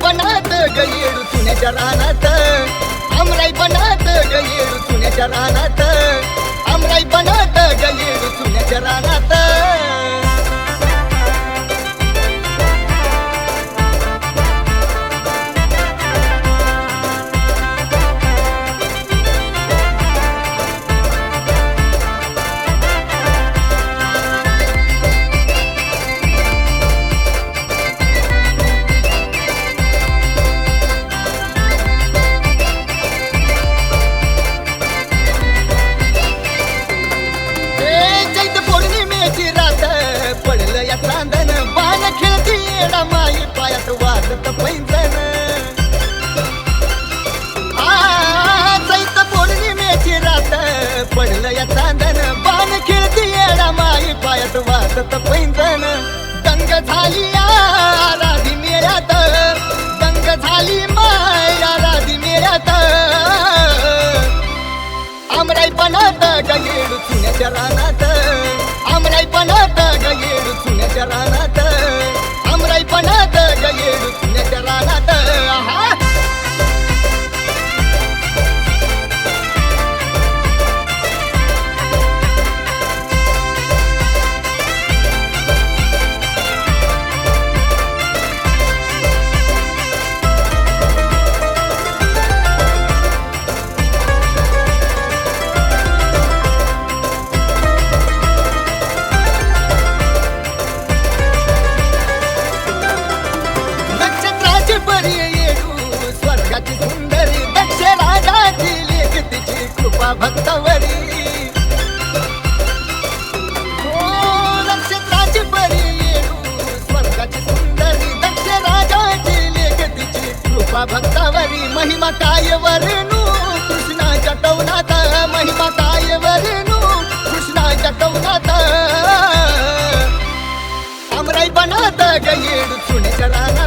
बनात गयेडू चुन्याच्या रानात आमराई बनात गयेडू चुन्याच्या रानात आमराई बनात गयेडू चुन्याच्या रानात पडलं या चांदन बाण खेळती येडा माई पायात वाजत पैंजण चैत पौर्णिमेची रात पडलं या चांदन बाण खेळती येडा माई पायात वाजत पैंजण दंग झाली राधी मेळ्यात दंग झाली माया राधी मेळ्यात आमराई बनात गयेडू चुन्याच्या रानात आमराई बनात गयेडू चुन्याच्या रानात आमराई बनात गयेडू चुन्याच्या रानात स्वर्गाची सुंदरी दक्ष राजाची लेख तिची कृपा भक्तावरी नक्षत्राची परी येडू स्वर्गाची सुंदरी दक्ष राजाची लेख तिची कृपा भक्तावरी महिमा काय वर्णू कृष्णाच्या टवनात महिमा काय वर्णू कृष्णाच्या टवनात आमराई बनात गयेडू चुन्याच्या रानात